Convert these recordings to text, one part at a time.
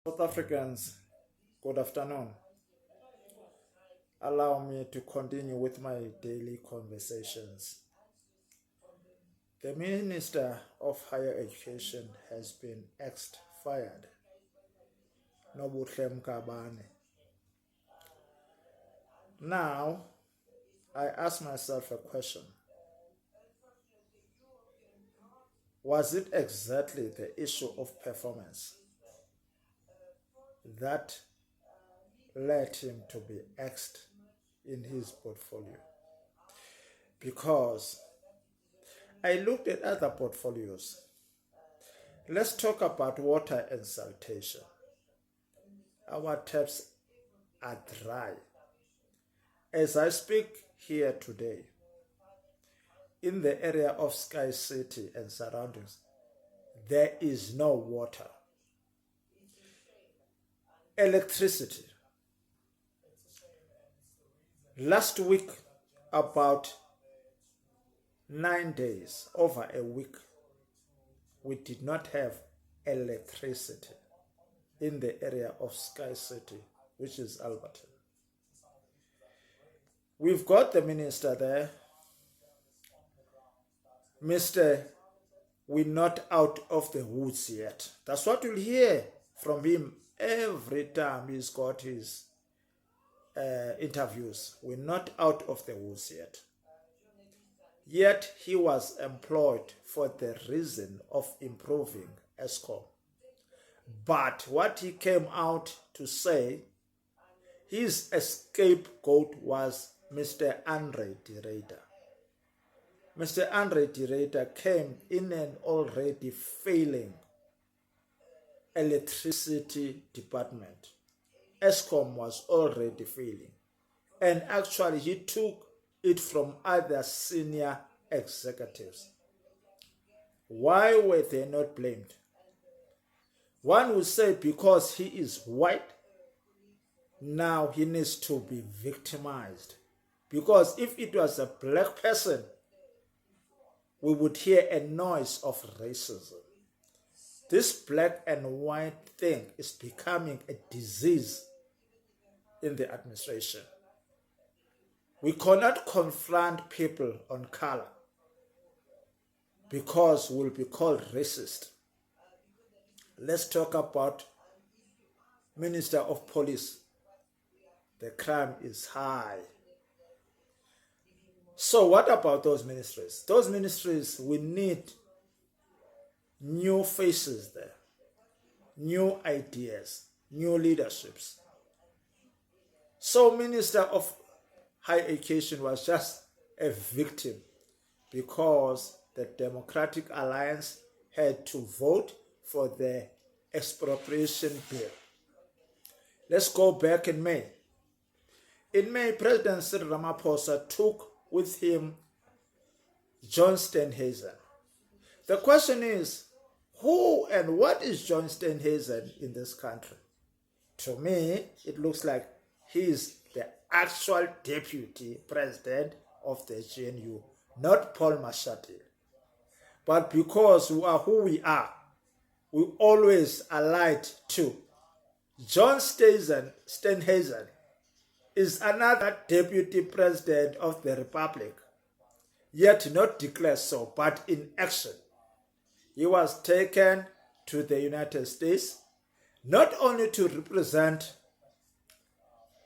South Africans, good afternoon. Allow me to continue with my daily conversations. The Minister of Higher Education has been fired, Nobuhle Mkabane. Now, I ask myself a question. Was it exactly the issue of performance that led him to be axed in his portfolio? Because I looked at other portfolios. Let's talk about water and sanitation. Our taps are dry. As I speak here today, in the area of Sky City and surroundings, there is no water. Electricity. Last week, about 9 days, over a week, we did not have electricity in the area of Sky City, which is Alberton. We've got the minister there. Mr. We're not out of the woods yet. That's what you'll hear from him every time he's got his interviews. We're not out of the woods yet. Yet he was employed for the reason of improving Eskom. But what he came out to say, his scapegoat was Mr. Andre de Ruyter. Mr. Andre de Ruyter came in an already failing electricity department. Eskom was already failing. And actually he took it from other senior executives. Why were they not blamed? One would say because he is white, now he needs to be victimized. Because if it was a black person, we would hear a noise of racism. This black and white thing is becoming a disease in the administration. We cannot confront people on color because we'll be called racist. Let's talk about Minister of Police. The crime is high. So what about those ministries? Those ministries, we need new faces there, new ideas, new leaderships. So Minister of Higher Education was just a victim because the Democratic Alliance had to vote for the expropriation bill. Let's go back in May. In May, President Cyril Ramaphosa took with him John Steenhuisen. The question is, who and what is John Steenhuisen in this country? To me, it looks like he is the actual deputy president of the GNU, not Paul Mashatile. But because we are who we are, we always allied to John Steenhuisen is another deputy president of the Republic, yet not declared so, but in action. He was taken to the United States, not only to represent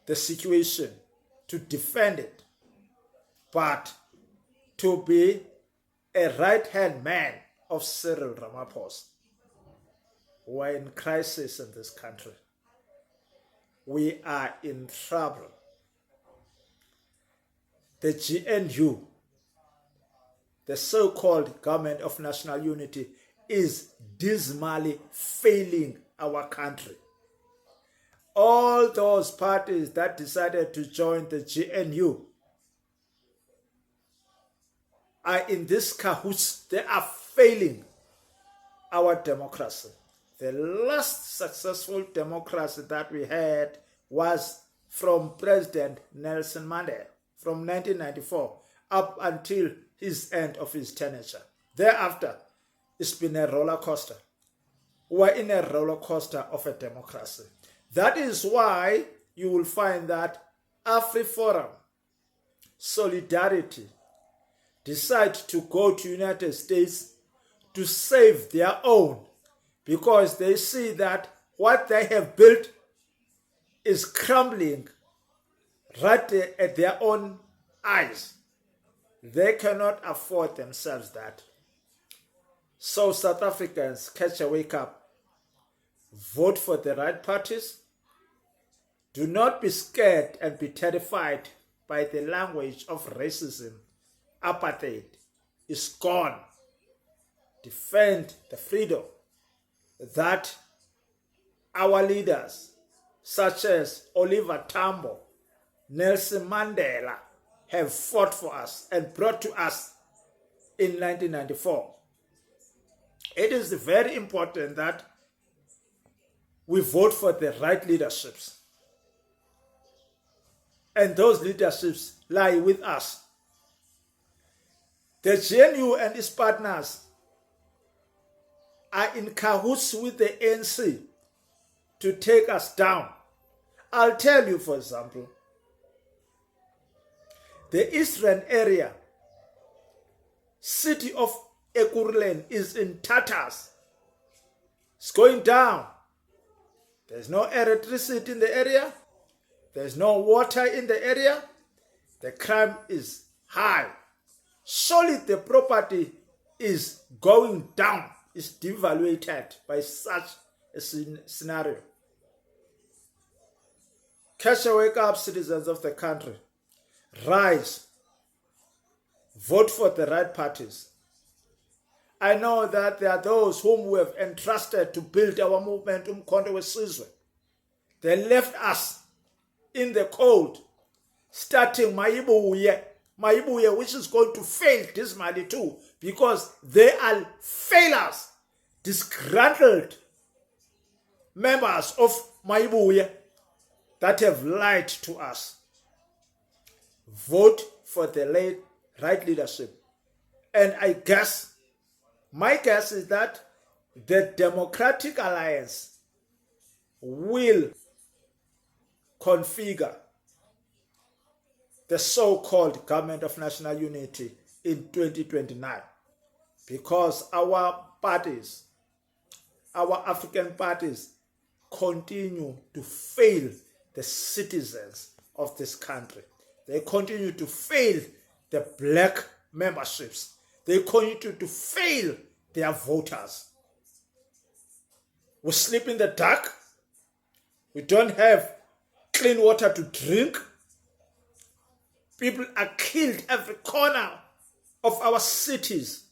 the situation, to defend it, but to be a right-hand man of Cyril Ramaphosa. We're in crisis in this country. We are in trouble. The GNU, the so-called Government of National Unity, is dismally failing our country. All those parties that decided to join the GNU are in this cahoots. They are failing our democracy. The last successful democracy that we had was from President Nelson Mandela from 1994 up until his end of his tenure. Thereafter, it's been a roller coaster. we're in a roller coaster of a democracy. That is why you will find that AfriForum, Solidarity, decide to go to United States to save their own, because they see that what they have built is crumbling right at their own eyes. They cannot afford themselves that. So South Africans, catch a wake up. Vote for the right parties. Do not be scared and be terrified by the language of racism. Apartheid is gone. Defend the freedom that our leaders, such as Oliver Tambo, Nelson Mandela, have fought for us and brought to us in 1994. It is very important that we vote for the right leaderships. And those leaderships lie with us. The GNU and its partners are in cahoots with the ANC to take us down. I'll tell you, for example, the Eastern area, city of Ekurhuleni, is in tatters. It's going down. There's no electricity in the area. There's no water in the area. The crime is high. Surely the property is going down, is devaluated by such a scenario. Catch a wake up, citizens of the country. Rise. Vote for the right parties. I know that there are those whom we have entrusted to build our movement, Umkhonto weSizwe. They left us in the cold, starting Mayibuye, which is going to fail dismally too, because they are failures, disgruntled members of Mayibuye that have lied to us. Vote for the right leadership. And my guess is that the Democratic Alliance will configure the so-called Government of National Unity in 2029, because our parties, our African parties, continue to fail the citizens of this country. They continue to fail the black memberships. They continue to fail their voters. We sleep in the dark. We don't have clean water to drink. People are killed every corner of our cities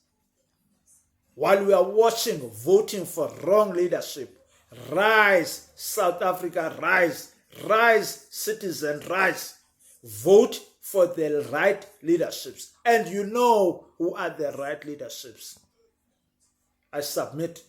while we are watching, voting for wrong leadership. Rise, South Africa, rise. Rise, citizen, rise. Vote for the right leaderships. And you know who are the right leaderships. I submit.